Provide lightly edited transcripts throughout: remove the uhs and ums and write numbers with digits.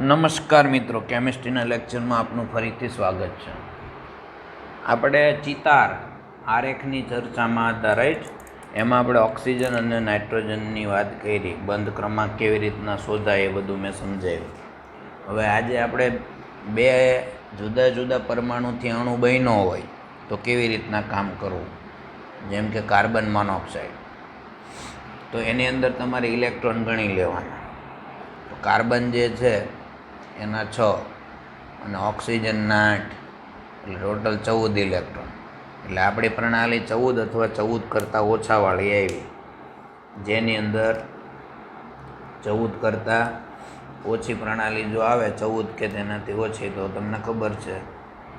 નમસ્કાર મિત્રો, કેમિસ્ટ્રીના લેક્ચરમાં આપનું ફરીથી સ્વાગત છે. આપણે ચિતાર આરેખની ચર્ચામાં હતા, રાઈટ? એમાં આપણે ઓક્સિજન અને નાઇટ્રોજનની વાત કરી, બંધ ક્રમાંક કેવી રીતના શોધાય એ બધું મેં સમજાવ્યું. હવે આજે આપણે બે જુદા જુદા પરમાણુથી અણુ બન્યો હોય તો કેવી રીતના કામ કરવું, જેમ કે કાર્બન મોનોક્સાઇડ. તો એની અંદર તમારે ઇલેક્ટ્રોન ગણી લેવાના. તો કાર્બન જે છે એના 6 અને ઓક્સિજનના 8, એટલે ટોટલ 14 ઇલેક્ટ્રોન. એટલે આપણી પ્રણાલી 14 અથવા 14 કરતાં ઓછાવાળી આવી, જેની અંદર 14 કરતાં ઓછી પ્રણાલી જો આવે, 14 કે તેનાથી ઓછી, તો તમને ખબર છે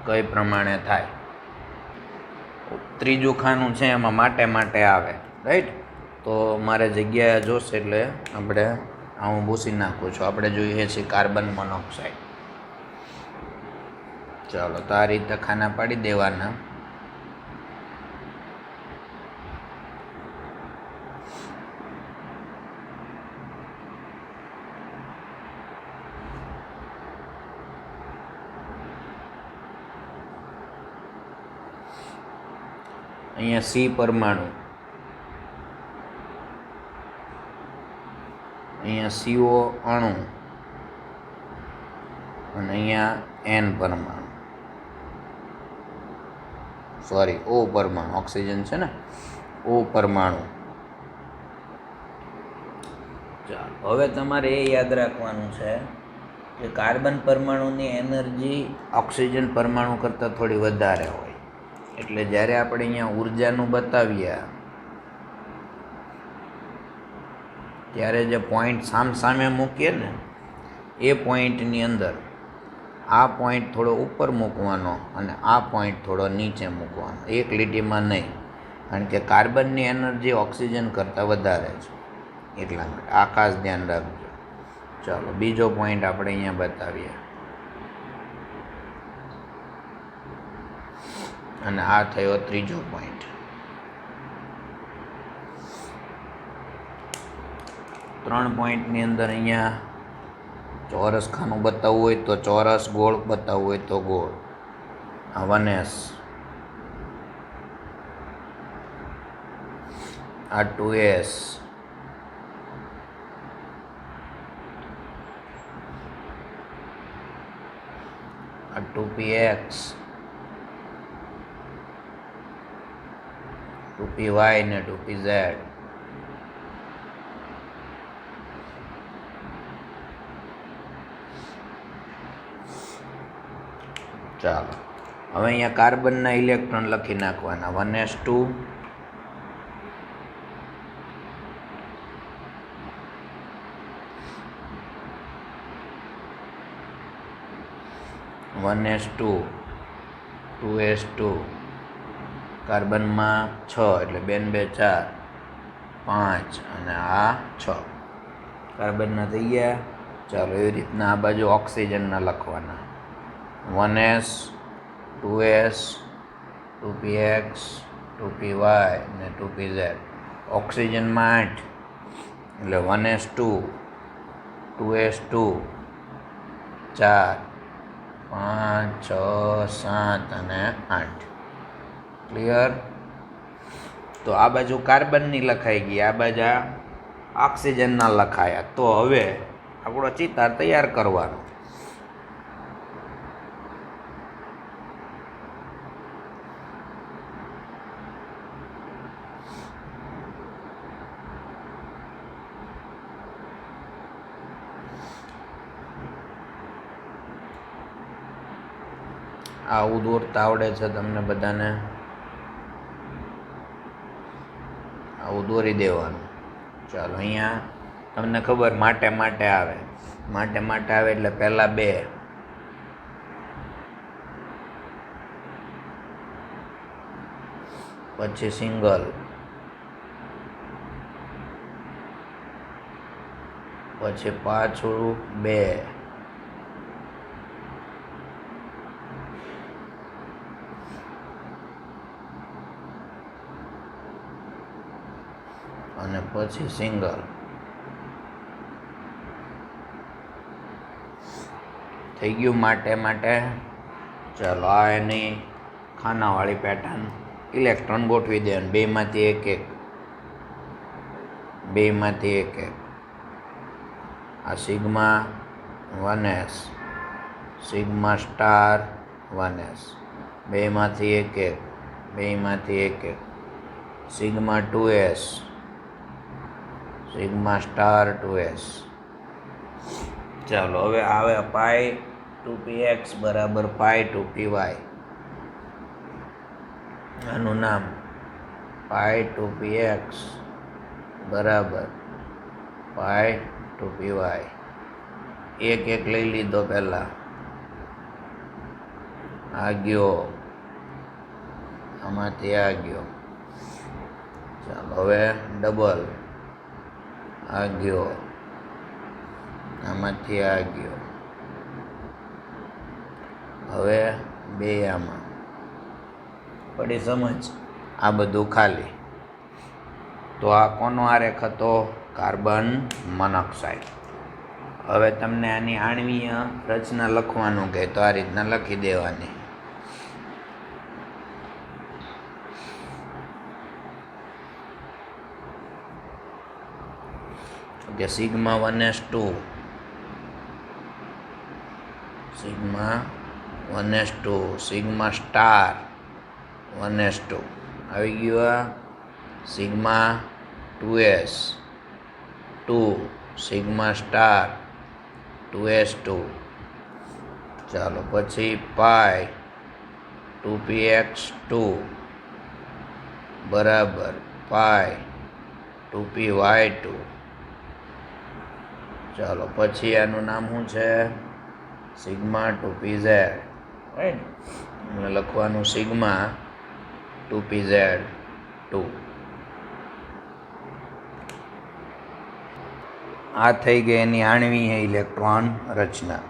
કઈ પ્રમાણે થાય. ત્રીજું ખાનું છે એમાં માટે આવે, રાઈટ? તો મારે જગ્યા જોશે એટલે આપણે હું ભૂસી નાખું છું. આપણે જોઈએ છીએ કાર્બન મોનોક્સાઇડ. ચાલો, તો આ રીતે ખાના પાડી દેવાના. અહીંયા સી પરમાણુ, અહીંયા CO અણુ અને અહીંયા N પરમાણુ, સોરી O પરમાણુ. ઓક્સિજન છે ને, O પરમાણુ. ચાલો, હવે તમારે એ યાદ રાખવાનું છે કે કાર્બન પરમાણુની એનર્જી ઓક્સિજન પરમાણુ કરતાં થોડી વધારે હોય. એટલે જ્યારે આપણે અહીંયા ઉર્જાનું બતાવીએ ત્યારે જે પોઈન્ટ સામે મૂકીએ ને, એ પોઈન્ટની અંદર આ પોઈન્ટ થોડો ઉપર મૂકવાનો અને આ પોઈન્ટ થોડો નીચે મૂકવાનો, એક લીટીમાં નહીં. કારણ કે કાર્બનની એનર્જી ઓક્સિજન કરતાં વધારે છે, એટલા માટે આ ખાસ ધ્યાન રાખજો. ચાલો, બીજો પોઈન્ટ આપણે અહીંયા બતાવીએ, અને આ થયો ત્રીજો પોઈન્ટ. 3 પોઈન્ટની અંદર અહીંયા ચોરસ ખાનું બતાવવું હોય તો ચોરસ, ગોળ બતાવવું હોય તો ગોળ. આ 1s, આ 2s, આ 2px, 2py ને 2pz. ચાલો, હવે અહીંયા કાર્બનના ઇલેક્ટ્રોન લખી નાખવાના. 1s2, 1s2, 2s2. કાર્બનમાં 6, એટલે 2 ને 2 4, 5 અને આ 6 કાર્બનના થઈ ગયા. ચાલો, એવી રીતના આ બાજુ ઓક્સિજનના લખવાના. 1s, 2s, 2px, 2py ને 2pz. ઓક્સિજનમાં 8, એટલે 1s2, 2s2, 4, 5, 6, 7 અને 8. ક્લિયર? તો આ બાજુ કાર્બનની લખાઈ ગઈ, આ બાજુ ઓક્સિજનના લખાયા. તો હવે આપણો ચિતાર તૈયાર કરવાનો. આવું દોરતા આવડે છે તમને બધાને? આવું દોરી દેવાનું. ચાલો, અહીંયા તમને ખબર માટે આવે. માટે આવે એટલે પહેલાં 2, પછી સિંગલ, પછી પાછું 2, અને પછી સિંગલ. થઈ ગયું માટે માટે. ચાલો આ એની ખાનાવાળી પેટર્ન. ઇલેક્ટ્રોન ગોઠવી દેવાનું બેમાંથી એક એક, બેમાંથી એક એક. આ sigma 1s, sigma star 1s, બેમાંથી એક એક, બેમાંથી એક એક. Sigma 2s, sigma star 2s. ચાલો હવે આવે પાઈ 2px બરાબર પાઈ 2py. આનું નામ પાઈ 2px બરાબર પાઈ 2py. એક એક લઈ લીધો પહેલાં. આ ગયો, આમાંથી આ ગયો. ચાલો હવે ડબલ. આ ગયો, આમાંથી આ ગયો. હવે બે આમાં. પડી સમજ? આ બધું ખાલી. તો આ કોનો આરેખ હતો? Carbon monoxide. હવે તમને આની આણ્વીય રચના લખવાનું કહે તો આ રીતના લખી દેવાની. કે sigma 1s2, sigma 1s2, sigma star 1s2 આવી ગયું. Sigma 2s 2, sigma star 2s2. ચાલો પછી પાઈ 2px2 બરાબર પાઈ 2py2. ચાલો પછી આનું નામ શું છે? Sigma 2pz. રાઈટ, એટલે લખવાનું સિગ્મા 2pz2. આ થઈ ગઈ એની આણ્વીય ઇલેક્ટ્રોન રચના.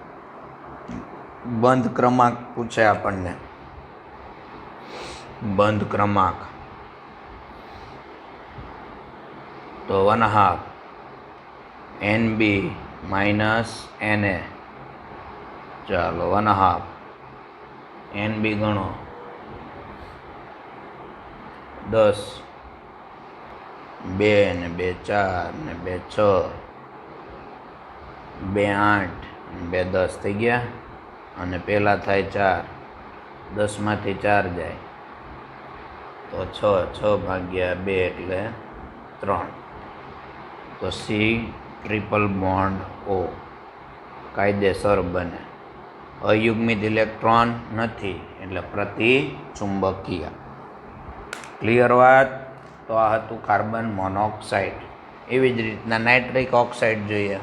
બંધ ક્રમાંક પૂછે આપણને. બંધ ક્રમાંક તો 1/2 NB માઇનસ NA. ચાલો 1/2 NB ગણો 10, 2 ને 2 4 ને 2 6, 2 8 2 10 થઈ ગયા. અને પહેલાં થાય 4, 10માંથી 4 જાય તો 6, 6 ભાગ્યા 2 એટલે 3. તો સી ટ્રિપલ બોન્ડ O કાયદેસર બને. અયુગ્મિત ઇલેક્ટ્રોન નથી એટલે પ્રતિચુંબકીય. ક્લિયર વાત? તો આ હતું કાર્બન મોનોક્સાઇડ. એવી જ રીતના નાઇટ્રિક ઓક્સાઇડ જોઈએ.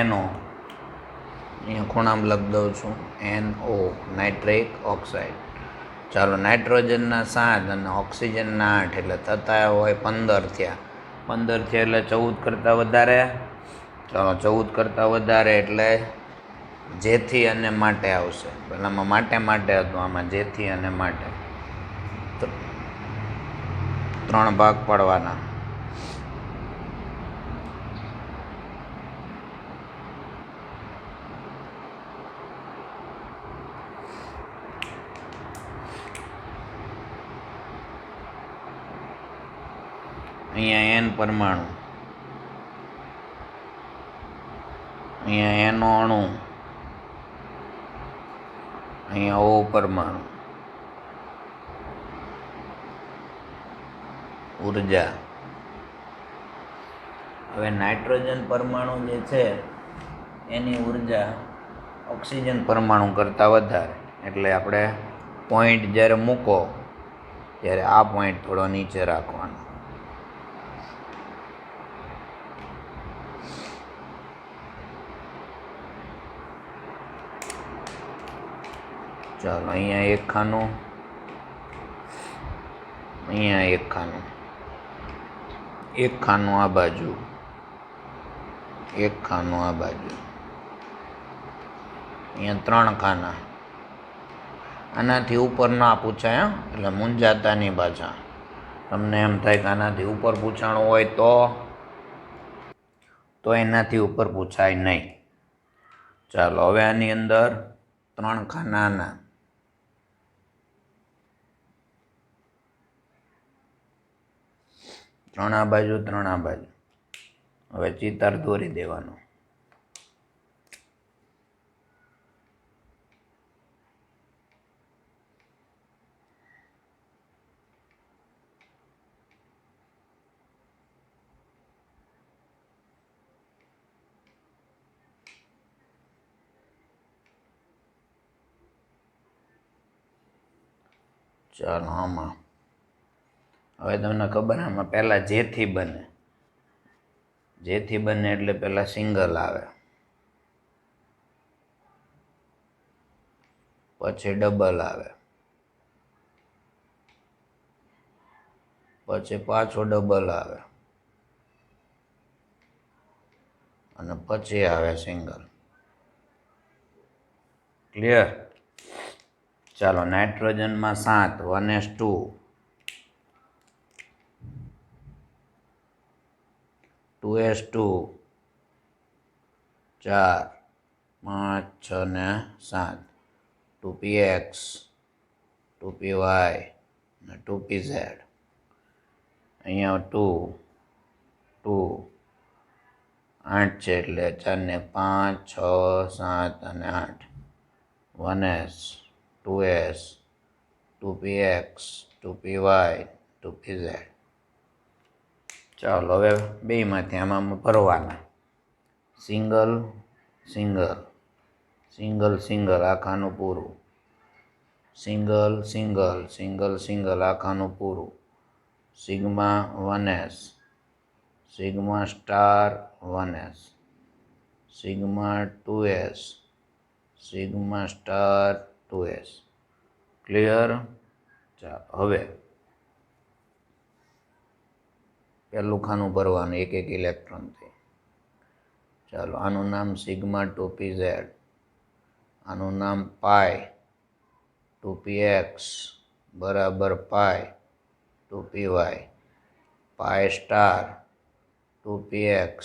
NO અહીંયા ખૂણામાં લખી દઉં છું. NO nitric oxide. ચાલો નાઇટ્રોજનના 7 અને ઓક્સિજનના 8 એટલે થતા હોય 15 થયા. 15 થયા એટલે 14 કરતાં વધારે. ચાલો 14 કરતાં વધારે એટલે જેથી અને માટે આવશે. પહેલાંમાં માટે હતું, આમાં જેથી અને માટે. 3 ભાગ પાડવાના. અહીંયા N પરમાણુ, અહીંયા N અણુ, અહીંયા O પરમાણુ. ઉર્જા. હવે નાઇટ્રોજન પરમાણુ જે છે એની ઉર્જા ઓક્સિજન પરમાણુ કરતાં વધારે. એટલે આપણે પોઈન્ટ જ્યારે મૂકો ત્યારે આ પોઈન્ટ થોડો નીચે રાખવાનો. ચાલો અહીંયા એક ખાનું, અહીંયા એક ખાનું, એક ખાનું આ બાજુ, એક ખાનું આ બાજુ. અહીંયા 3 ખાના આનાથી ઉપર ના પૂછાય, એટલે મૂંઝાતા નહીં પાછા. તમને એમ થાય કે આનાથી ઉપર પૂછાણું હોય તો એનાથી ઉપર પૂછાય નહીં. ચાલો હવે આની અંદર 3 ખાનાના ત્રણ આ બાજુ. હવે ચિતાર દોરી દેવાનો. ચાલો આમાં હવે તમને ખબર, આમાં પહેલાં જેથી બને એટલે પહેલાં સિંગલ આવે, પછી ડબલ આવે, પછી પાછો ડબલ આવે, અને પછી આવે સિંગલ. ક્લિયર? ચાલો નાઇટ્રોજનમાં 7 1:2, 2:2, 4 5 6 ને 7, 2px, 2py ને 2pz. અહીંયા 2 8 છે, એટલે 4 ને 5 6 7 અને 8, 1s 2s 2px 2py 2pz. ચાલો હવે બેમાંથી આમાં ભરવાના. સિંગલ આખાનું પૂરું, સિંગલ આખાનું પૂરું, sigma 1s, sigma star 1s, sigma 2s, sigma star 2s. Clear? ચાલો હવે પહેલું ખાનું ભરવાનું એક ઇલેક્ટ્રોનથી. ચાલો આનું નામ સિગ્મા 2pz, આનું નામ પાઈ 2px બરાબર પાઈ 2py, પાઈ સ્ટાર 2px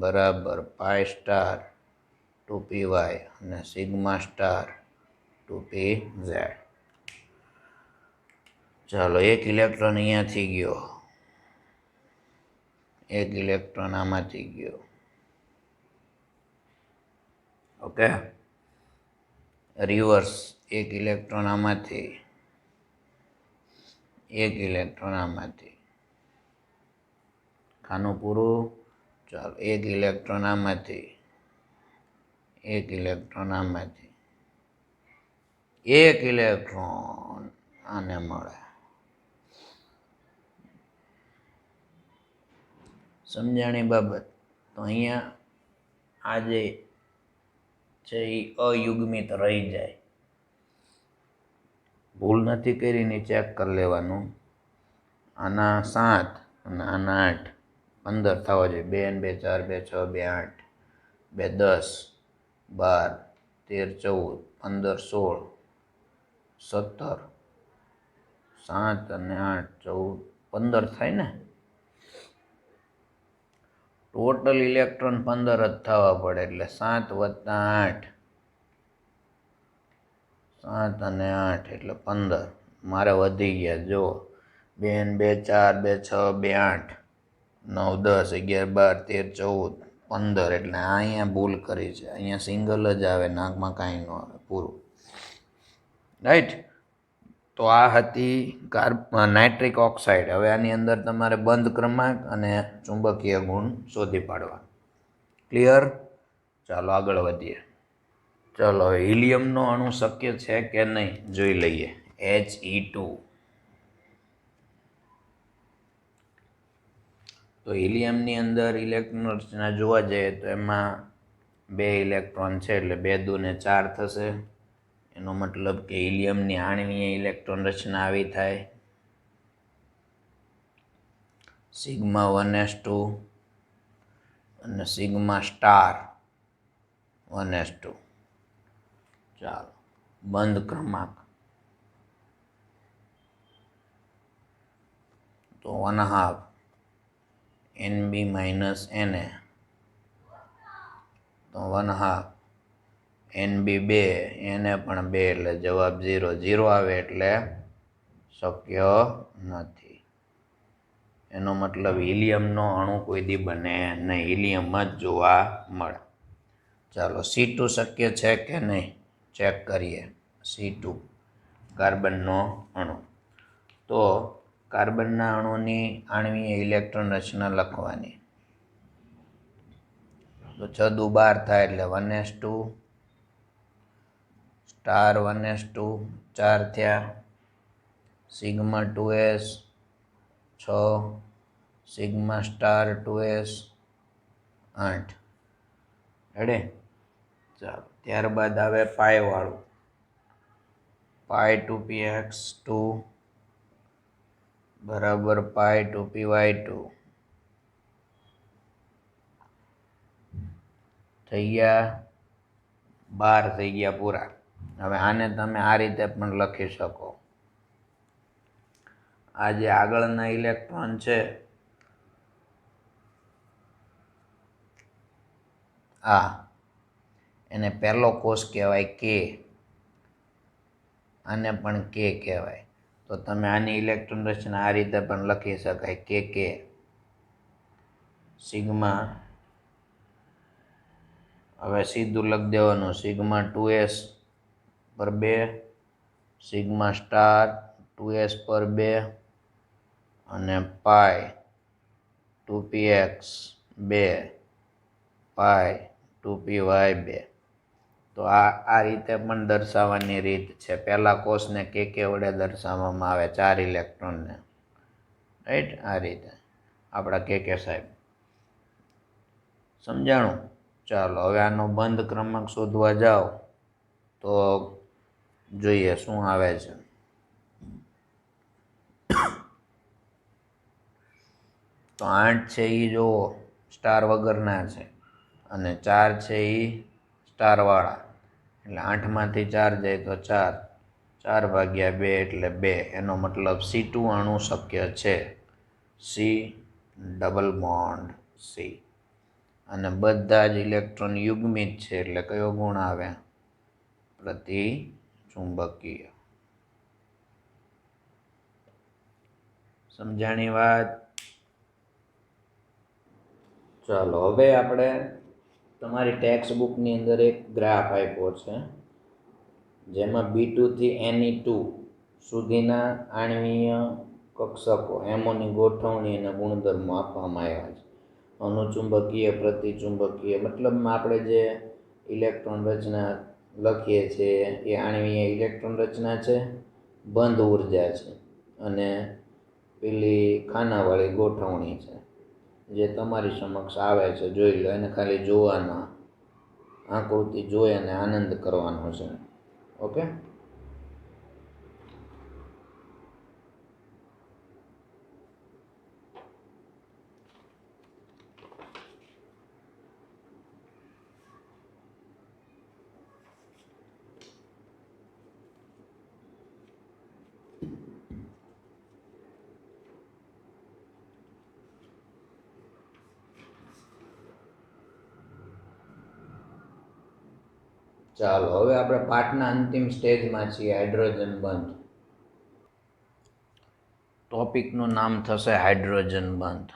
બરાબર પાઈ સ્ટાર 2py, અને સિગ્મા સ્ટાર 2pz. ચાલો એક ઇલેક્ટ્રોન અહીંયાથી ગયો, એક ઇલેક્ટ્રોન આમાંથી ગયો. ઓકે, રિવર્સ, એક ઇલેક્ટ્રોન આમાંથી, એક ઇલેક્ટ્રોન આમાંથી. ખાનું પૂરું. ચાલો એક ઇલેક્ટ્રોન આમાંથી, એક ઇલેક્ટ્રોન આમાંથી, એક ઇલેક્ટ્રોન આને મળે. સમજાણી બાબત? તો અહીંયા આ જે છે એ અયુગ્મિત રહી જાય. ભૂલ નથી કરી ને ચેક કરી લેવાનું. આના 7 અને આના 8, 15 થવા જોઈએ. 2 ને 2 4, 2 6, 2 8, 2 10, 12 13 14 15 16 17, 7 અને 8 14 15 થાય ને. ટોટલ ઇલેક્ટ્રોન 15 જ થવા પડે, એટલે 7 + 8, 7 અને 8 એટલે 15. મારે વધી ગયા, જો 2 ને 2 4, 2 6, 2 8, 9 10 11 12 13 14 15, એટલે અહીંયા ભૂલ કરી છે. અહીંયા સિંગલ જ આવે, નાકમાં કાંઈ ન આવે, પૂરું. રાઈટ? તો આ હતી નાઇટ્રિક ઓક્સાઇડ. હવે આની અંદર તમારે બંધ ક્રમાંક અને ચુંબકીય ગુણ શોધી પાડવા. ક્લિયર? ચાલો આગળ વધીએ. ચાલો હવે હિલિયમનો અણુ શક્ય છે કે નહીં જોઈ લઈએ. He2. તો હિલિયમની અંદર ઇલેક્ટ્રોન રચના જોવા જઈએ તો એમાં 2 ઇલેક્ટ્રોન છે, એટલે 2 દુ ને 4 થશે. એનો મતલબ કે હિલિયમની આણ્વીય ઇલેક્ટ્રોન રચના આવી થાય. સિગ્મા 1s2 અને સિગ્મા સ્ટાર 1s2. ચાલો બંધ ક્રમાંક તો 1/2 NB માઇનસ Na, તો 1/2 NB 2, Na પણ 2 એટલે જવાબ 0. 0 આવે એટલે શક્ય નથી. એનો મતલબ હિલિયમનો અણુ કોઈ દી બને નહીં, હિલિયમમાં જ જોવા મળે. ચાલો C2 શક્ય છે કે નહીં ચેક કરીએ. C2 કાર્બનનો અણુ. તો કાર્બનના અણુની આણ્વીય ઇલેક્ટ્રોન રચના લખવાની. તો 6 × 12 થાય એટલે 1s2 સ્ટાર 1s2 4 થયા. Sigma 2s 6, sigma star 2s 8. Ready? ચાલો ત્યારબાદ આવે પાય વાળું. પાય 2px2 બરાબર પાય 2py2 થઈ ગયા 12 થઈ ગયા પૂરા. હવે આને તમે આ રીતે પણ લખી શકો. આ જે આગળના ઇલેક્ટ્રોન છે આ એને પહેલો કોષ કહેવાય કે, આને પણ કે કહેવાય. તો તમે આની ઇલેક્ટ્રોન રચના આ રીતે પણ લખી શકાય કે સિગ્મા. હવે સીધું લખી દેવાનું સિગ્મા 2s પર 2, સિગ્મા સ્ટાર 2s પર 2 અને પાય 2px 2 પાય 2py 2. તો આ રીતે પણ દર્શાવવાની રીત છે. પહેલા કોષને કે વડે દર્શાવવામાં આવે 4 ઇલેક્ટ્રોનને. રાઈટ? આ રીતે આપણા કે સાહેબ સમજાણું. ચાલો હવે આનો બંધ ક્રમાંક શોધવા જાઓ તો જોઈએ શું આવે છે. તો 8 છે એ જુઓ સ્ટાર વગરના છે અને 4 છે એ સ્ટારવાળા. એટલે 8માંથી 4 જાય તો 4, 4/2 એટલે 2. એનો મતલબ C2 અણુ શક્ય છે. C double bond C. અને બધા જ ઇલેક્ટ્રોન યુગ્મિત છે એટલે કયો ગુણ આવે? પ્રતિચુંબકીય. સમજાણી વાત? ચાલો હવે આપણે તમારી ટેક્સ્ટ બુકની અંદર એક ગ્રાફ આપ્યો છે જેમાં B2 થી Ne2 સુધીના આણ્વીય કક્ષકો એમોની ગોઠવણી અને ગુણધર્મો આપવામાં આવ્યા છે. અનુચુંબકીય, પ્રતિચુંબકીય, મતલબમાં આપણે જે ઇલેક્ટ્રોન રચના લખીએ છીએ એ આણ્વીય ઇલેક્ટ્રોન રચના છે, બંધ ઉર્જા છે અને પેલી ખાનાવાળી ગોઠવણી છે જે તમારી સમક્ષ આવે છે. જોઈ લો, એને ખાલી જોવાના, આકૃતિ જોઈ અને આનંદ કરવાનો છે. ઓકે? ચાલો હવે આપણે પાઠના અંતિમ સ્ટેજમાં છીએ, હાઇડ્રોજન બંધ. ટોપિકનું નામ થશે હાઇડ્રોજન બંધ.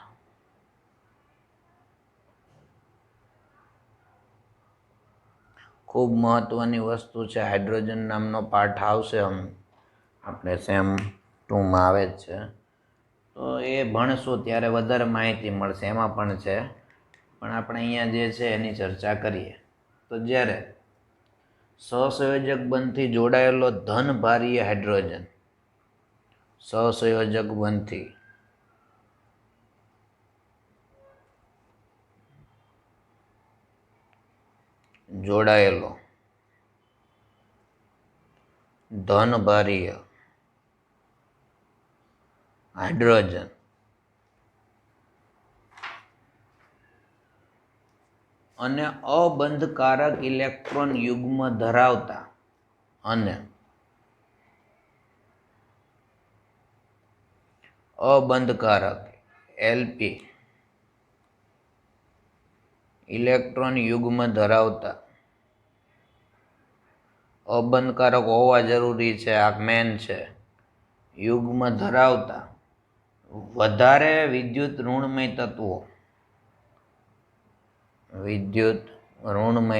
ખૂબ મહત્વની વસ્તુ છે. હાઇડ્રોજન નામનો પાઠ આવશે, આપણે સેમ 2માં આવે જ છે. તો એ ભણશું ત્યારે વધારે માહિતી મળશે. એમાં પણ છે, પણ આપણે અહીંયા જે છે એની ચર્ચા કરીએ. તો જ્યારે સહસંયોજક બંધથી જોડાયેલો ધનભારીય હાઇડ્રોજન, સહસંયોજક બંધથી જોડાયેલો ધનભારીય હાઇડ્રોજન અને અબંધકારક ઇલેક્ટ્રોન યુગ્મ ધરાવતા અને અબંધકારક એલપી ઇલેક્ટ્રોન યુગ્મ ધરાવતા અબંધકારક હોવા જરૂરી છે, આ મેન છે. યુગ્મ ધરાવતા વધારે વિદ્યુત ઋણમય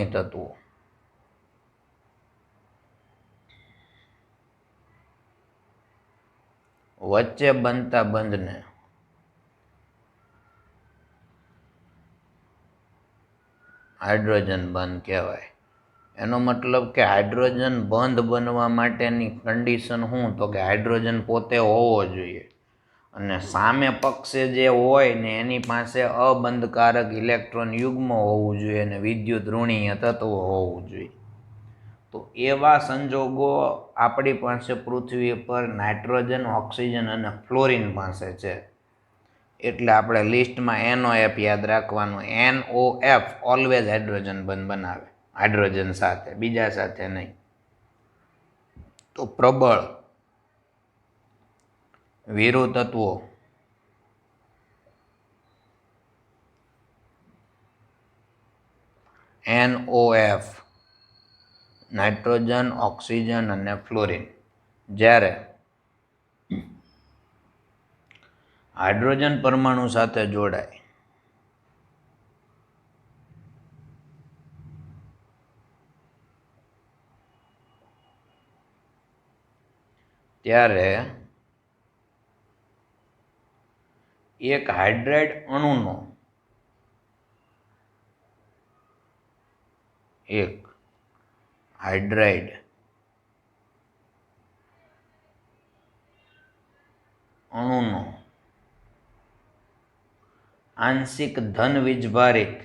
તત્વો વચ્ચે બનતા બંધને હાઇડ્રોજન બંધ કહેવાય. એનો મતલબ કે હાઇડ્રોજન બંધ બનવા માટેની કન્ડિશન શું? તો કે હાઇડ્રોજન પોતે હોવો જોઈએ અને સામે પક્ષે જે હોય ને એની પાસે અબંધકારક ઇલેક્ટ્રોન યુગ્મ હોવું જોઈએ અને વિદ્યુત ઋણીય તત્વ હોવું જોઈએ. તો એવા સંજોગો આપણી પાસે પૃથ્વી પર નાઇટ્રોજન, ઓક્સિજન અને ફ્લોરિન પાસે છે. એટલે આપણે લિસ્ટમાં NOF યાદ રાખવાનું. NOF ઓલવેઝ હાઇડ્રોજન બંધ બનાવે, હાઇડ્રોજન સાથે, બીજા સાથે નહીં. તો પ્રબળ વિરુ તત્વો NOF, નાઇટ્રોજન, ઓક્સિજન અને ફ્લોરિન, જ્યારે હાઇડ્રોજન પરમાણુ સાથે જોડાય ત્યારે એક હાઇડ્રાઇડ અણુનો આંશિક ધન વીજભારિત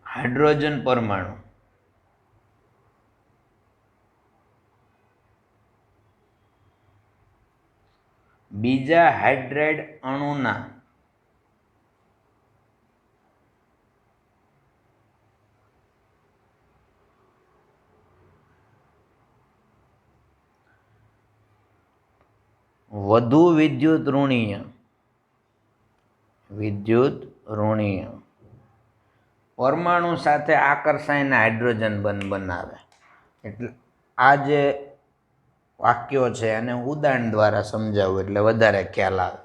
હાઇડ્રોજન પરમાણુ બીજા હાઇડ્રાઇડ અણુના વધુ વિદ્યુત ઋણીય પરમાણુ સાથે આકર્ષાઈને હાઇડ્રોજન બંધ બનાવે. એટલે આ જે વાક્યો છે એને ઉદાહરણ દ્વારા સમજાવું એટલે વધારે ખ્યાલ આવે.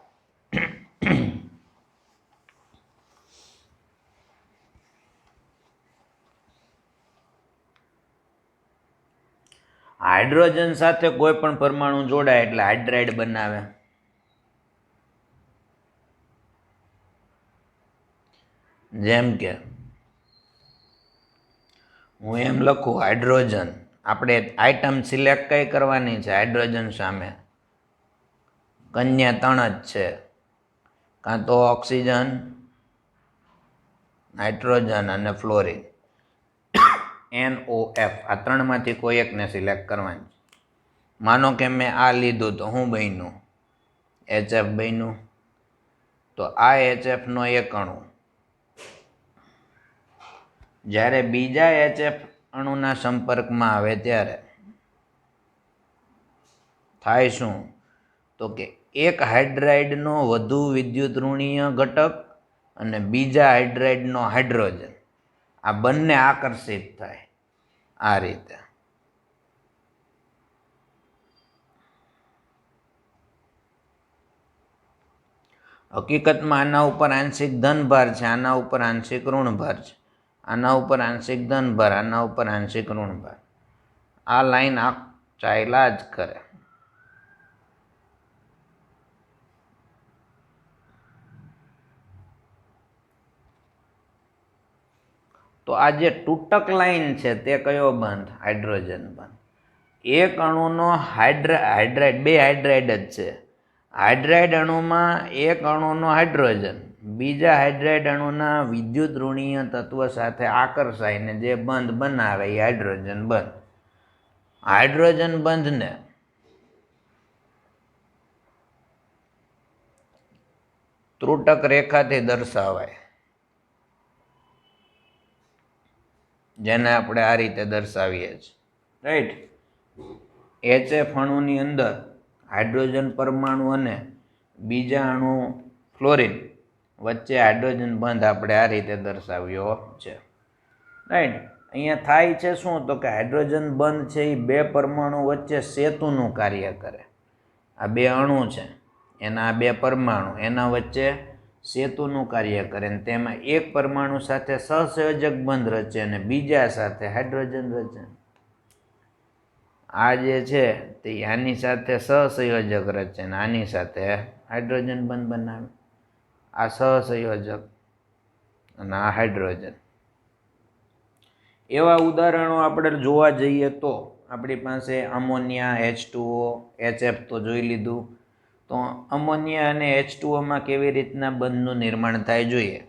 હાઇડ્રોજન સાથે કોઈ પણ પરમાણુ જોડાય એટલે હાઇડ્રાઇડ બનાવે. જેમ કે હું એમ લખું હાઇડ્રોજન, આપણે આઇટમ સિલેક્ટ કઈ કરવાની છે? હાઇડ્રોજન સામે કન્યા 3 જ છે, કાં તો ઓક્સિજન, નાઇટ્રોજન અને ફ્લોરિન. NOF આ ત્રણમાંથી કોઈ એકને સિલેક્ટ કરવાની. માનો કે મેં આ લીધું તો હું બન્યું? HF બન્યું. તો આ HF નો એક અણુ જ્યારે બીજા HF અણુના સંપર્કમાં આવે ત્યારે થાય શું? તો કે એક હાઇડ્રાઇડનો વધુ વિદ્યુત ઋણીય ઘટક અને બીજા હાઇડ્રાઇડનો હાઇડ્રોજન, આ બંને આકર્ષિત થાય આ રીતે. હકીકતમાં આના ઉપર આંશિક ધન ભાર છે, આના ઉપર આંશિક ઋણ ભાર છે, આના ઉપર આંશિક ધન ભાર, આના ઉપર આંશિક ઋણ ભાર. આ લાઈન આ ચાલ્યા જ કરે. તો આ જે તૂટક લાઈન છે તે કયો બંધ? હાઇડ્રોજન બંધ. એક અણુનો હાઇડ્રાઇડ, બે હાઇડ્રાઇડ જ છે. હાઇડ્રાઇડ અણુમાં એક અણુનો હાઇડ્રોજન બીજા હાઇડ્રાઇડ અણુના વિદ્યુત ઋણીય તત્વ સાથે આકર્ષાઈને જે બંધ બનાવે એ હાઇડ્રોજન બંધ. હાઇડ્રોજન બંધને ત્રુટક રેખાથી દર્શાવાય. જેને આપણે આ રીતે દર્શાવીએ છીએ, રાઈટ. HF અણુની અંદર હાઇડ્રોજન પરમાણુ અને બીજા અણુ ફ્લોરિન વચ્ચે હાઇડ્રોજન બંધ આપણે આ રીતે દર્શાવ્યો છે, રાઈટ. અહીંયા થાય છે શું, તો કે હાઇડ્રોજન બંધ છે એ બે પરમાણુ વચ્ચે સેતુનું કાર્ય કરે. આ બે અણુ છે એના આ બે પરમાણુ એના વચ્ચે સેતુનું કાર્ય કરે ને તેમાં એક પરમાણુ સાથે સહસંયોજક બંધ રચે અને બીજા સાથે હાઇડ્રોજન રચે. આ જે છે તે આની સાથે સહસંયોજક રચે ને આની સાથે હાઇડ્રોજન બંધ બનાવે. આ સહસંયોજક અને આ હાઇડ્રોજન. એવા ઉદાહરણો આપણે જોવા જઈએ તો આપણી પાસે અમોનિયા, H2O, HF તો જોઈ લીધું. તો અમોનિયા અને H2Oમાં કેવી રીતના બંધનું નિર્માણ થાય જોઈએ.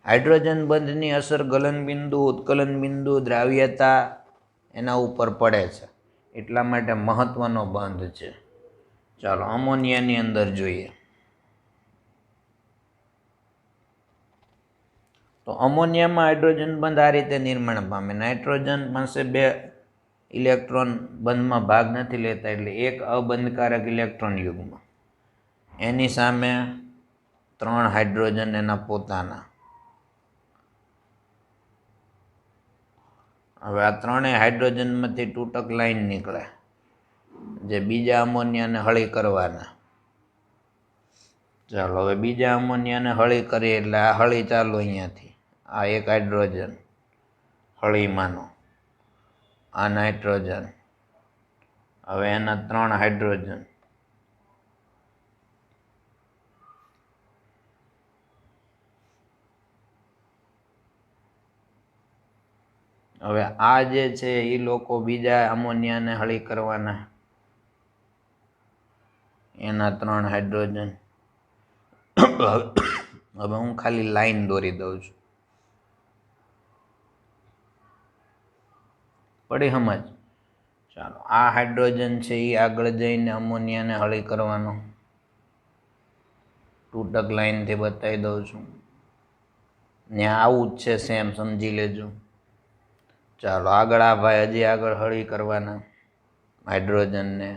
હાઇડ્રોજન બંધની અસર ગલનબિંદુ, ઉત્કલન બિંદુ, દ્રાવ્યતા એના ઉપર પડે છે, એટલા માટે મહત્વનો બંધ છે. ચાલો અમોનિયાની અંદર જોઈએ. તો અમોનિયામાં હાઇડ્રોજન બંધ આ રીતે નિર્માણ પામે. નાઇટ્રોજન પાસે બે ઇલેક્ટ્રોન બંધમાં ભાગ નથી લેતા એટલે એક અબંધકારક ઇલેક્ટ્રોન યુગ્મ, એની સામે 3 હાઇડ્રોજન એના પોતાના. હવે આ ત્રણેય હાઇડ્રોજનમાંથી તૂટક લાઈન નીકળે જે બીજા અમોનિયાને હળી કરવાના. ચાલો હવે બીજા અમોનિયાને હળી કરીએ એટલે આ હળી ચાલુ અહીંયાથી. આ એક હાઇડ્રોજન હળીમાંનો, આ નાઇટ્રોજન, હવે એના 3 હાઇડ્રોજન. હવે આ જે છે એ લોકો બીજા અમોનિયાને હળી કરવાના, એના 3 હાઇડ્રોજન. હવે હું ખાલી લાઈન દોરી દઉં છું, પડી સમજ. ચાલો આ હાઇડ્રોજન છે એ આગળ જઈને અમોનિયાને હળી કરવાનો, તૂટક લાઈનથી બતાવી દઉં છું. ને આવું જ છે સેમ, સમજી લેજો. ચાલો આગળ આ ભાઈ હજી આગળ હળી કરવાના હાઇડ્રોજનને,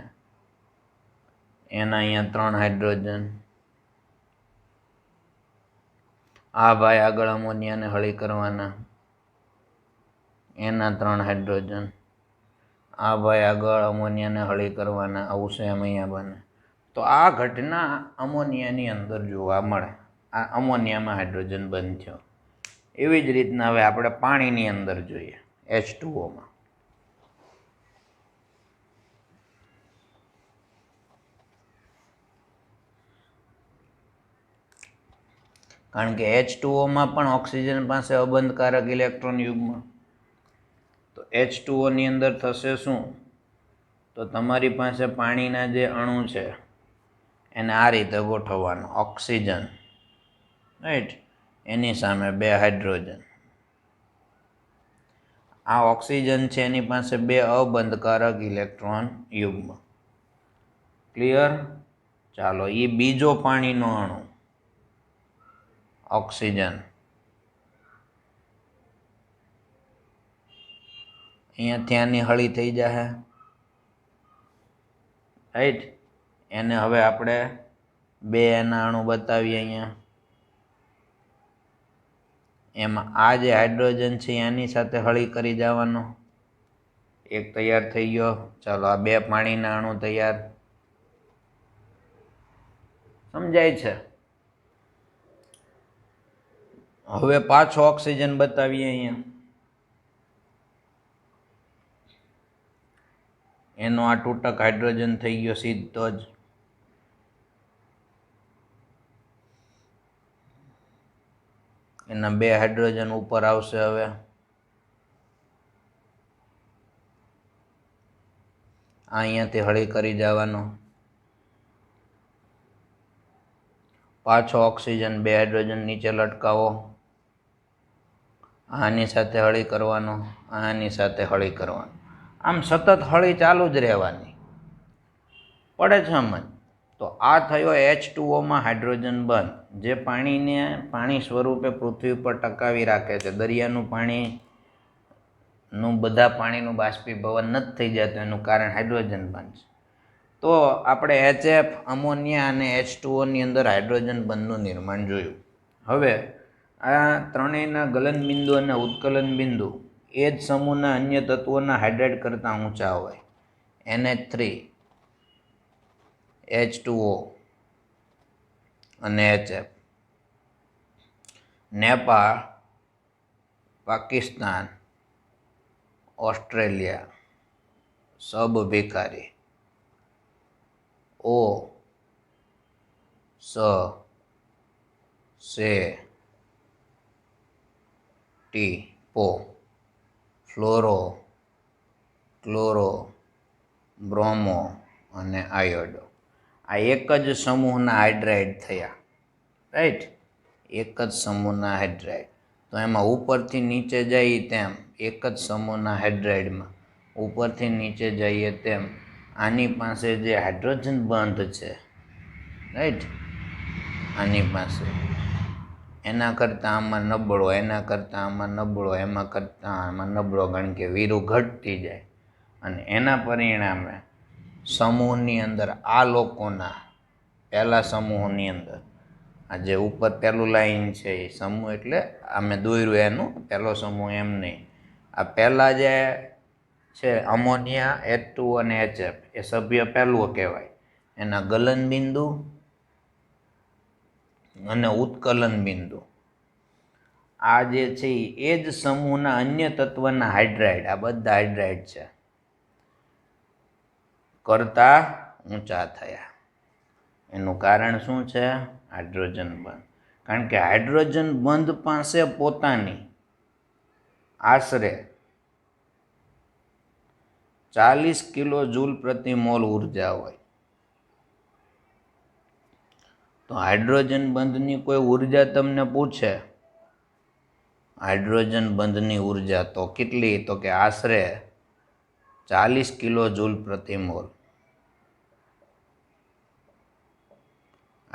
એના અહીંયા 3 હાઇડ્રોજન. આ ભાઈ આગળ અમોનિયાને હળી કરવાના, એના 3 હાઇડ્રોજન. આ ભાઈ આગળ અમોનિયાને હળી કરવાના, આવું સેમ અહીંયા બને. તો આ ઘટના અમોનિયાની અંદર જોવા મળે. આ અમોનિયામાં હાઇડ્રોજન બંધ થયો. એવી જ રીતના હવે આપણે પાણીની અંદર જોઈએ, H2Oમાં. કારણ કે H2Oમાં પણ ઓક્સિજન પાસે અબંધકારક ઇલેક્ટ્રોન યુગ્મ. તો H2Oની અંદર થશે શું, તો તમારી પાસે પાણીના જે અણુ છે એને આ રીતે ગોઠવવાનો. ઓક્સિજન, રાઈટ, એની સામે 2 હાઇડ્રોજન. આ ઓક્સિજન છે એની પાસે 2 અબંધકારક ઇલેક્ટ્રોન યુગ્મ. ક્લિયર? ચાલો એ બીજો પાણીનો અણુ ઓક્સિજન, અહીંયાથી આની હળી થઈ જશે, રાઈટ. એને હવે આપણે 2 એના અણુ બતાવીએ અહીંયા. એમાં આ જે હાઇડ્રોજન છે એની સાથે હળી કરી જવાનો, એક તૈયાર થઈ ગયો. ચાલો આ 2 પાણીના અણુ તૈયાર. સમજાય છે? હવે પાછો ઓક્સિજન બતાવીએ અહીંયા. એનો આ તૂટક હાઇડ્રોજન થઈ ગયો સીધો જ. એના 2 હાઇડ્રોજન ઉપર આવશે. હવે અહીંયાથી હળી કરી જવાનો. પાછો ઓક્સિજન 2 હાઇડ્રોજન નીચે લટકાવો, આની સાથે હળી કરવાનો, આની સાથે હળી કરવાનો. આમ સતત હળી ચાલુ જ રહેવાની. પડે છે સમજ? તો આ થયો H2Oમાં હાઇડ્રોજન બંધ, જે પાણીને પાણી સ્વરૂપે પૃથ્વી પર ટકાવી રાખે છે. દરિયાનું પાણી નું બધા પાણીનું બાષ્પીભવન નથી થઈ જતું, એનું કારણ હાઇડ્રોજન બંધ છે. તો આપણે HF, અમોનિયા અને H2O અંદર હાઇડ્રોજન બંધનું નિર્માણ જોયું. હવે આ ત્રણેયના ગલન બિંદુ અને ઉત્કલન બિંદુ એ જ સમૂહના અન્ય તત્વોના હાઇડ્રાઇડ કરતાં ઊંચા હોય. NH3, H2O અને HF. નેપાળ, પાકિસ્તાન, ઓસ્ટ્રેલિયા, સબ ભિખારી, O, સ, સે, ટી, પો, ફ્લોરો, ક્લોરો, બ્રોમો અને આયોડો. આ એક જ સમૂહના હાઇડ્રાઇડ થયા, રાઈટ? એક જ સમૂહના હાઇડ્રાઇડ. તો એમાં ઉપરથી નીચે જઈએ તેમ એક જ સમૂહના હાઇડ્રાઇડમાં ઉપરથી નીચે જઈએ તેમ આની પાસે જે હાઇડ્રોજન બંધ છે, રાઈટ, આની પાસે એના કરતાં આમાં નબળો, એના કરતાં આમાં નબળો, એમાં કરતાં આમાં નબળો, કારણ કે વીરું ઘટતી જાય. અને એના પરિણામે સમૂહની અંદર આ લોકોના પહેલા સમૂહની અંદર આ જે ઉપર પહેલું લાઈન છે એ સમૂહ એટલે અમે દોર્યું એનું પહેલો સમૂહ એમ નહીં. આ પહેલાં જે છે અમોનિયા, H2O અને HF એ સભ્ય પહેલું કહેવાય. એના ગલન બિંદુ અને ઉત્કલન બિંદુ આ જે છે એ જ સમૂહના અન્ય તત્વના હાઇડ્રાઇડ, આ બધા હાઇડ્રાઇડ છે, કરતા ઊંચા થયા. એનું કારણ શું છે? હાઇડ્રોજન બંધ. કારણ કે હાઇડ્રોજન બંધ પાસે પોતાની આશરે 40 કિલો જૂલ પ્રતિ મોલ ઉર્જા હોય. તો હાઇડ્રોજન બંધની કોઈ ઉર્જા તમને પૂછે, હાઇડ્રોજન બંધની ઉર્જા તો કેટલી? તો કે આશરે 40 કિલો જૂલ પ્રતિ મોલ.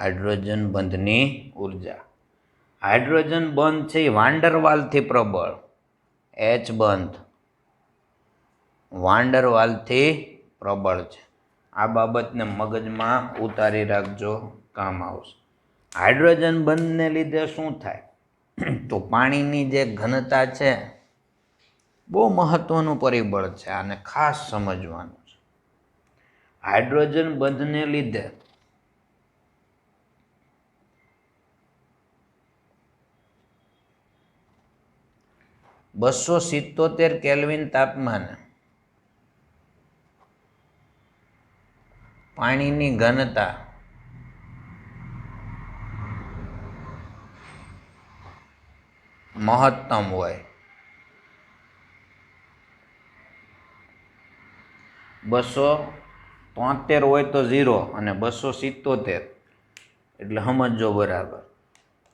હાઇડ્રોજન બંધની ઉર્જા. હાઇડ્રોજન બંધ છે એ વાન્ડરવાલથી પ્રબળ. H બંધ વાન્ડરવાલથી પ્રબળ છે. આ બાબતને મગજમાં ઉતારી રાખજો, કામ આવશે. હાઇડ્રોજન બંધને લીધે શું થાય? તો પાણીની જે ઘનતા છે બહુ મહત્વનું પરિબળ છે, આને ખાસ સમજવાનું છે. હાઇડ્રોજન બંધને લીધે $277 કેલ્વિન તાપમાને પાણીની ઘનતા મહત્તમ હોય. 273 હોય તો 0 અને 277 એટલે સમજો બરાબર.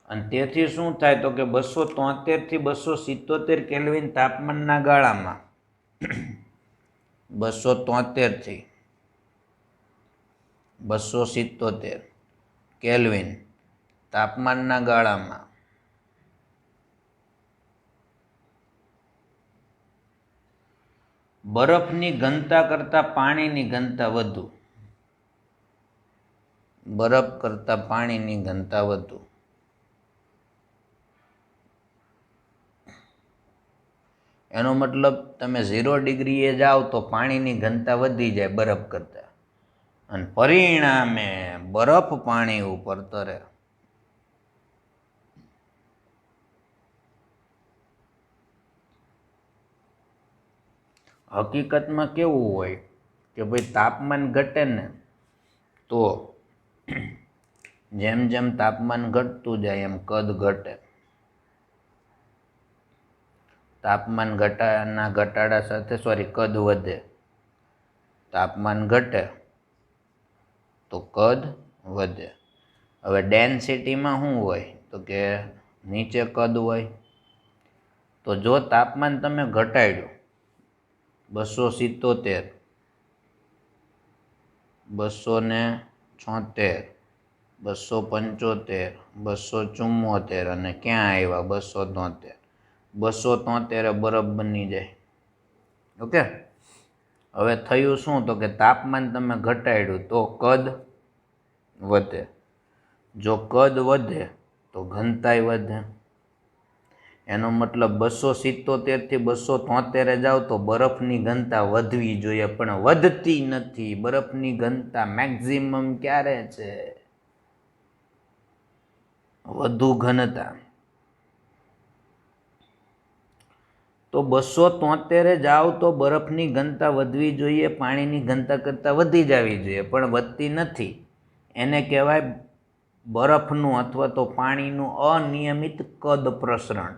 અને તેથી શું થાય? તો કે 273 થી 277 કેલ્વિન તાપમાનના ગાળામાં 273 થી 277 કેલ્વિન તાપમાનના ગાળામાં બરફની ઘનતા કરતાં પાણીની ઘનતા વધુ. બરફ કરતાં પાણીની ઘનતા વધુ. એનો મતલબ તમે 0 ડિગ્રીએ જાઓ તો પાણીની ઘનતા વધી જાય બરફ કરતાં, અને પરિણામે બરફ પાણી ઉપર તરે. હકીકતમાં કેવું હોય કે ભાઈ તાપમાન ઘટે ને તો જેમ જેમ તાપમાન ઘટતું જાય એમ કદ ઘટે. તાપમાન ઘટાડા સાથે કદ વધે. તાપમાન ઘટે તો કદ વધે. હવે ડેન્સિટીમાં શું હોય? તો કે નીચે કદ હોય. તો જો તાપમાન તમે ઘટાડ્યું 277, 276, 275, 274 અને ક્યાં આવ્યા 273. 273 બરફ બની જાય. ઓકે, હવે થયું શું તો કે તાપમાન તમે ઘટાડ્યું તો કદ વધે, જો કદ વધે તો ઘનતાય વધે. એનો મતલબ 277 થી 273 જાવ તો બરફની ઘનતા વધવી જોઈએ, પણ વધતી નથી. બરફની ઘનતા મેક્સિમમ ક્યારે છે? વધુ ઘનતા. તો 273 જાવ તો બરફની ઘનતા વધવી જોઈએ, પાણીની ઘનતા કરતાં વધી જવી જોઈએ, પણ વધતી નથી. એને કહેવાય બરફનું અથવા તો પાણીનું અનિયમિત કદ પ્રસરણ.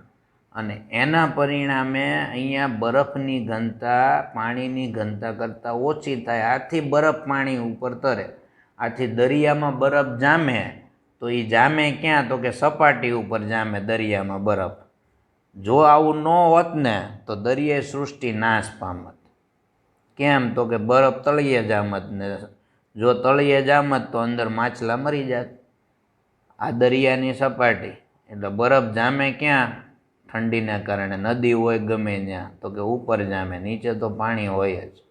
અને એના પરિણામે અહીંયા બરફની ઘનતા પાણીની ઘનતા કરતાં ઓછી થાય. આથી બરફ પાણી ઉપર તરે. આથી દરિયામાં બરફ જામે તો એ જામે ક્યાં? તો કે સપાટી ઉપર જામે દરિયામાં બરફ. જો આવું ન હોત ને તો દરિયાઈ સૃષ્ટિ નાશ પામત. કેમ? તો કે બરફ તળિયે જામત ને જો તળિયે જામત તો અંદર માછલા મરી જાત. આ દરિયાની સપાટી એટલે બરફ જામે ક્યાં? ઠંડીને કારણે નદી હોય ગમે ત્યાં તો કે ઉપર જામે, નીચે તો પાણી હોય જ.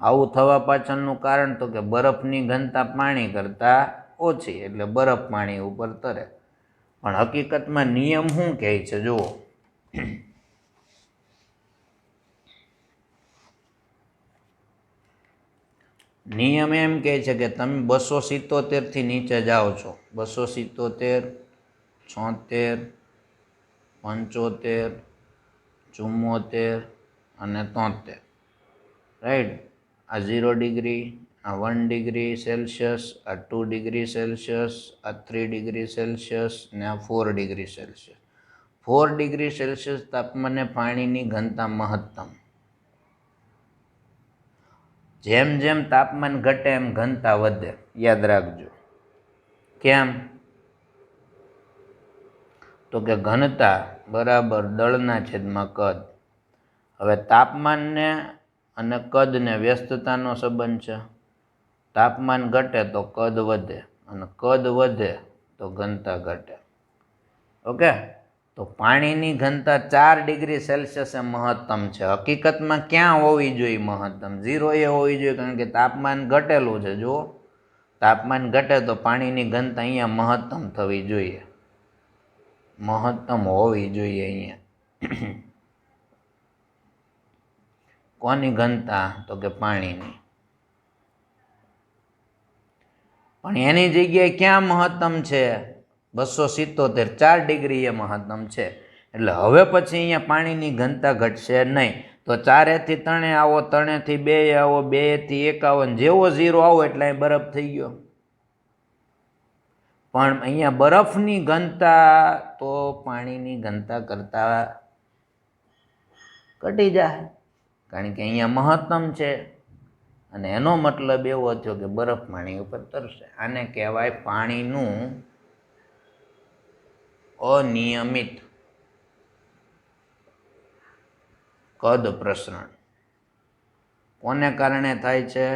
આવું થવા પાછળનું કારણ તો કે બરફની ઘનતા પાણી કરતાં ઓછી, એટલે બરફ પાણી ઉપર તરે. પણ હકીકતમાં નિયમ શું કહે છે જુઓ. નિયમ એમ કહે છે કે તમે 277 નીચે જાઓ છો, 277, 76, 75, 74 અને 73, રાઈટ. આ 0 ડિગ્રી, આ 1 ડિગ્રી સેલ્સિયસ, આ 2 ડિગ્રી સેલ્સિયસ, આ 3 ડિગ્રી સેલ્સિયસ ને આ 4 ડિગ્રી સેલ્સિયસ. 4 ડિગ્રી સેલ્સિયસ તાપમાને પાણીની ઘનતા મહત્તમ. જેમ જેમ તાપમાન ઘટે એમ ઘનતા વધે, યાદ રાખજો. કેમ? તો કે ઘનતા બરાબર દળના છેદમાં કદ. હવે તાપમાનને અને કદને વ્યસ્તતાનો સંબંધ છે. તાપમાન ઘટે તો કદ વધે અને કદ વધે તો ઘનતા ઘટે. ઓકે, તો પાણીની ઘનતા 4 ડિગ્રી સેલ્સિયસે મહત્તમ છે. હકીકતમાં ક્યાં હોવી જોઈએ મહત્તમ? 0 એ હોવી જોઈએ, કારણ કે તાપમાન ઘટેલું છે. જુઓ, તાપમાન ઘટે તો પાણીની ઘનતા અહીંયા મહત્તમ થવી જોઈએ, મહત્તમ હોવી જોઈએ અહીંયા. કોની ઘનતા? તો કે પાણીની. પણ એની જગ્યાએ ક્યાં મહત્તમ છે? 277, 4 ડિગ્રી એ મહત્તમ છે. એટલે હવે પછી અહીંયા પાણીની ઘનતા ઘટશે નહીં. તો 4 થી 3 આવો, 3 થી 2 આવો, 2 થી 1 આવો, જેવો 0 આવો એટલે અહીં બરફ થઈ ગયો. પણ અહીંયા બરફની ઘનતા તો પાણીની ઘનતા કરતાં ઘટી જાય, કારણ કે અહીંયા મહત્તમ છે. અને એનો મતલબ એવો થયો કે બરફ પાણી ઉપર તરશે. આને કહેવાય પાણીનું અનિયમિત કદ પ્રસરણ. કોને કારણે થાય છે?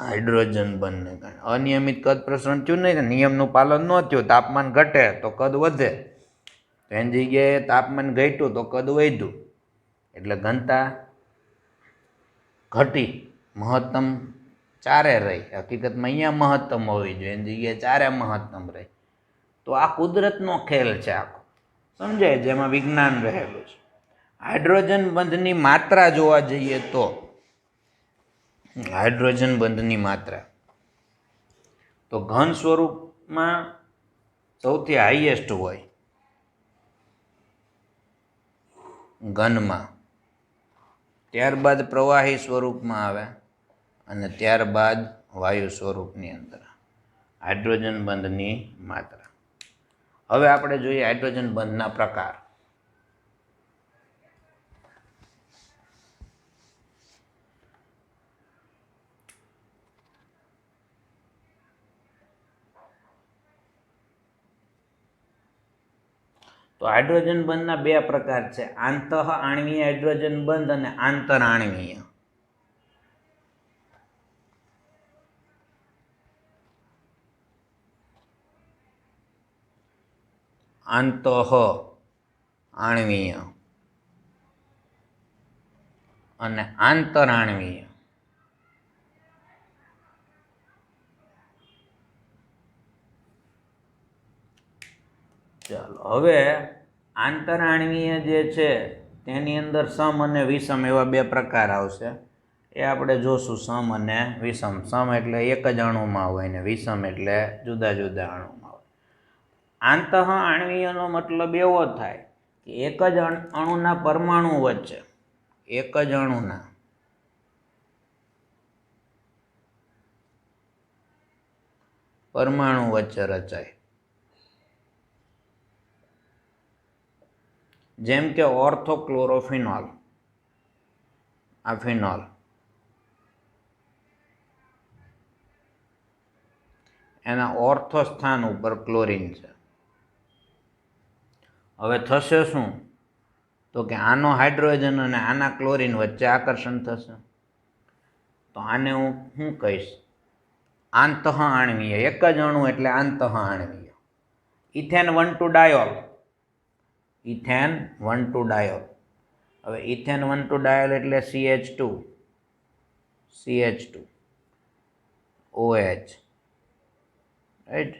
હાઇડ્રોજન બંધને કારણે. અનિયમિત કદ પ્રસરણ થયું નહીં, નિયમનું પાલન ન થયું. તાપમાન ઘટે તો કદ વધે, એની જગ્યાએ તાપમાન ઘટ્યું તો કદ વધ્યું, એટલે ઘનતા ઘટી. મહત્તમ 4 રહી. હકીકતમાં અહીંયા મહત્તમ હોવી જોઈએ, એની જગ્યાએ 4 મહત્તમ રહી. તો આ કુદરતનો ખેલ છે આખો, સમજાય? જેમાં વિજ્ઞાન રહેલું છે. હાઇડ્રોજન બંધની માત્રા જોવા જઈએ તો હાઇડ્રોજન બંધની માત્રા તો ઘન સ્વરૂપમાં સૌથી હાઈએસ્ટ હોય ઘનમાં, ત્યારબાદ પ્રવાહી સ્વરૂપમાં આવે અને ત્યારબાદ વાયુ સ્વરૂપની અંદર હાઇડ્રોજન બંધની માત્રા. હવે આપણે જોઈએ હાઇડ્રોજન બંધના પ્રકાર. તો હાઇડ્રોજન બંધના 2 પ્રકાર છે, આંતઃ આણ્વીય હાઇડ્રોજન બંધ અને આંતર આણ્વીય. આંતઃ આણ્વીય અને આંતરાણવીય. ચાલો હવે આંતરાણવીય જે છે તેની અંદર સમ અને વિષમ એવા બે પ્રકાર આવશે. એ આપણે જોશું. સમ અને વિષમ. સમ એટલે એક જ અણુમાં હોય ને વિષમ એટલે જુદા જુદા અણુમાં હોય. આંતઃઆણવીયનો મતલબ એવો થાય કે એક જ અણુના પરમાણુ વચ્ચે, એક જ અણુના પરમાણુ વચ્ચે રચાય. જેમ કે ઓર્થોક્લોરોફિનોલ, આ ફિનોલ, એના ઓર્થો સ્થાન ઉપર ક્લોરીન છે. હવે થશે શું? તો કે આનો હાઇડ્રોજન અને આના ક્લોરીન વચ્ચે આકર્ષણ થશે. તો આને હું શું કહીશ? આંતઃઆણવીય. એક જ અણુ એટલે આંતઃઆણવીય. Ethane 1,2 diol, ethane 1,2 diol. હવે ઇથેન 1,2 ડાયોલ એટલે CH2, CH2 OH, રાઈટ,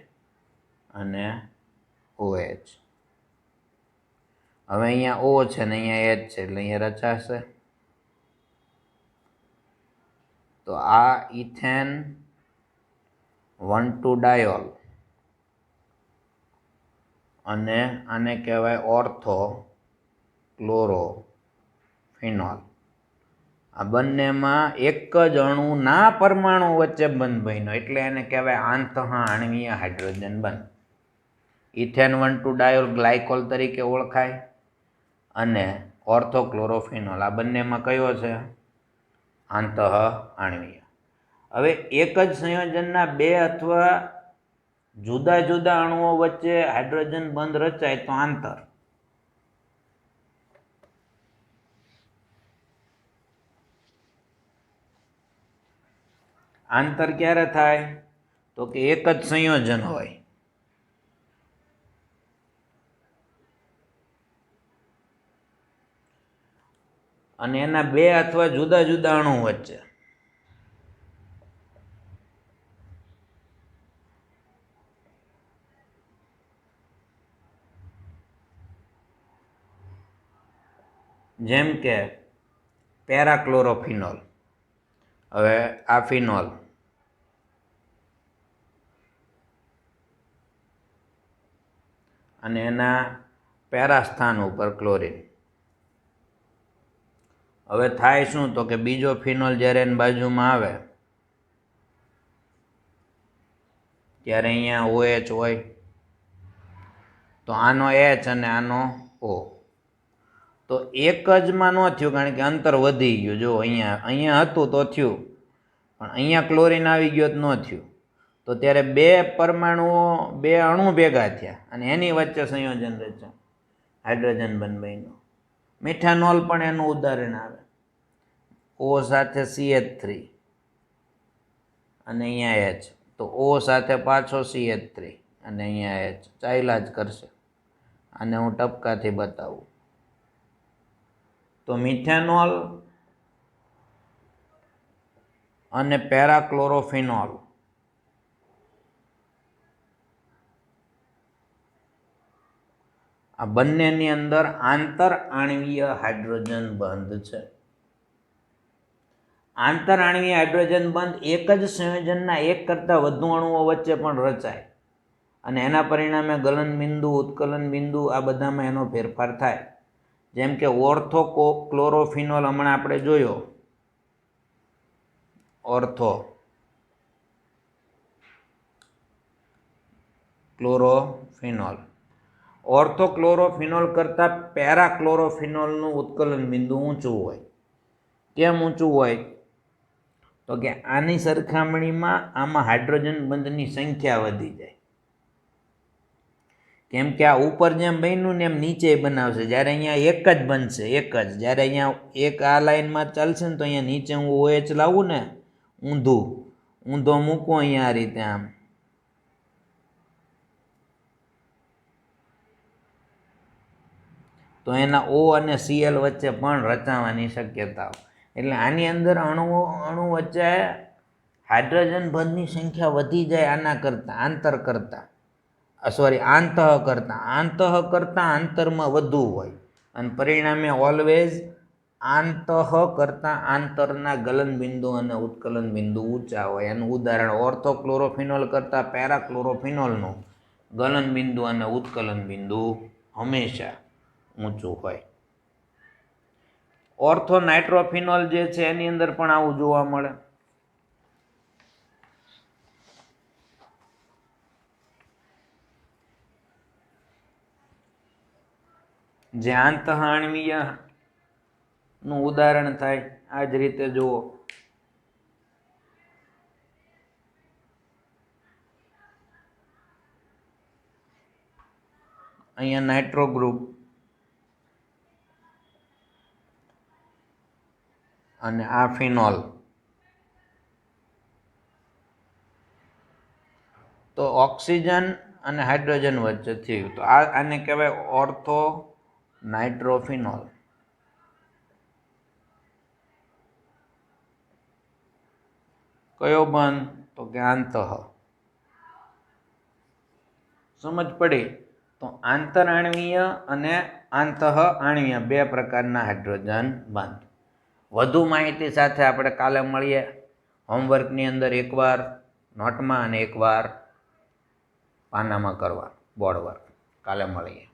અને OH. હવે અહીંયા O છે ને અહીંયા H છે એટલે અહીંયા રચાશે. તો આ ઇથેન 1,2 ડાયોલ અને આને કહેવાય ઓર્થો ક્લોરોફિનોલ. આ બંનેમાં એક જ અણુના પરમાણુ વચ્ચે બંધ બન્યો એટલે એને કહેવાય આંતઃઆણવીય હાઇડ્રોજન બંધ. ઇથેન 1,2 ડાયોલ ગ્લાયકોલ તરીકે ઓળખાય અને ઓર્થોક્લોરોફિનોલ આ બંનેમાં કયો છે? આંતઃઆણવીય. હવે એક જ સંયોજનના બે અથવા જુદા જુદા અણુઓ વચ્ચે હાઇડ્રોજન બંધ રચાય તો આંતર. આંતર ક્યારે થાય? તો કે એક જ સંયોજન હોય અને એના બે અથવા જુદા જુદા અણુ વચ્ચે જેમ કે પેરાક્લોરોફિનોલ. હવે આ ફિનોલ અને એના પેરા સ્થાન ઉપર ક્લોરીન. હવે થાય શું? તો કે બીજો ફિનોલ જ્યારે એની બાજુમાં આવે ત્યારે અહીંયા OH હોય તો આનો H અને આનો O. તો એક જ માં ન થયું કારણ કે અંતર વધી ગયું. જો અહીંયા હતું તો થયું, પણ અહીંયા ક્લોરીન આવી ગયો તો ન થયું. તો ત્યારે બે પરમાણુઓ, બે અણુ ભેગા થયા અને એની વચ્ચે સંયોજન રચ્યા, હાઇડ્રોજન બંધ બન્યો. મિથેનોલ પણ એનું ઉદાહરણ આવે. O સાથે CH3 અને અહીંયા H. તો O સાથે પાછો CH3 અને અહીંયા H. ચાલ્યા જ કરશે. આને હું ટપકાથી બતાવું. તો મિથેનોલ અને પેરાક્લોરોફિનોલ આ બંનેની અંદર આંતરઆણવીય હાઇડ્રોજન બંધ છે. આંતરઆણવીય હાઇડ્રોજન બંધ એક જ સંયોજનના એક કરતાં વધુ અણુઓ વચ્ચે પણ રચાય અને એના પરિણામે ગલન બિંદુ, ઉત્કલન બિંદુ આ બધામાં એનો ફેરફાર થાય. જેમ કે ઓર્થોક્લોરોફિનોલ હમણાં આપણે જોયો, ઓર્થોક્લોરોફિનોલ. ઓર્થોક્લોરોફિનોલ કરતાં પેરાક્લોરોફિનોલનું ઉત્કલન બિંદુ ઊંચું હોય. કેમ ઊંચું હોય? તો કે આની સરખામણીમાં આમાં હાઇડ્રોજન બંધની સંખ્યા વધી જાય. કેમ કે આ ઉપર જેમ બન્યું ને એમ નીચે બનાવશે. જ્યારે અહીંયા એક જ બનશે, એક જ. જ્યારે અહીંયા એક આ લાઈનમાં ચાલશે ને તો અહીંયા નીચે હું OH લાવું ને, ઊંધો મૂકું અહીંયા આ રીતે આમ, તો એના O અને Cl વચ્ચે પણ રચાવાની શક્યતા હોય. એટલે આની અંદર અણુ વચ્ચે હાઇડ્રોજન બંધની સંખ્યા વધી જાય આના કરતાં આંતર કરતાં આંતઃ કરતાં આંતરમાં વધુ હોય અને પરિણામે ઓલવેઝ આંતઃ કરતાં આંતરના ગલન બિંદુ અને ઉત્કલન બિંદુ ઊંચા હોય. એનું ઉદાહરણ ઓર્થોક્લોરોફિનોલ કરતાં પેરાક્લોરોફિનોલનું ગલન બિંદુ અને ઉત્કલન બિંદુ હંમેશા ઊંચું હોય. ઓર્થો નાઇટ્રોફિનોલ જે છે એની અંદર પણ આવું જોવા મળે. જે આંતઃ આણ્વીય નું ઉદાહરણ થાય. આ જ રીતે જુઓ, અહીંયા નાઇટ્રો ગ્રુપ અને આ ફિનોલ, તો ઓક્સિજન અને હાઇડ્રોજન વચ્ચે થયું તો આને કહેવાય ઓર્થો નાઇટ્રોફિનોલ. કયો બંધ? તો કે આંતઃ. સમજ પડી? તો આંતરાણ્વીય અને આંતઃ આણ્વીય બે પ્રકારના હાઇડ્રોજન બંધ. વધુ માહિતી સાથે આપણે કાલે મળીએ. હોમવર્કની અંદર એકવાર નોટમાં અને એકવાર પાનામાં કરવા બોર્ડ વર્ક. કાલે મળીએ.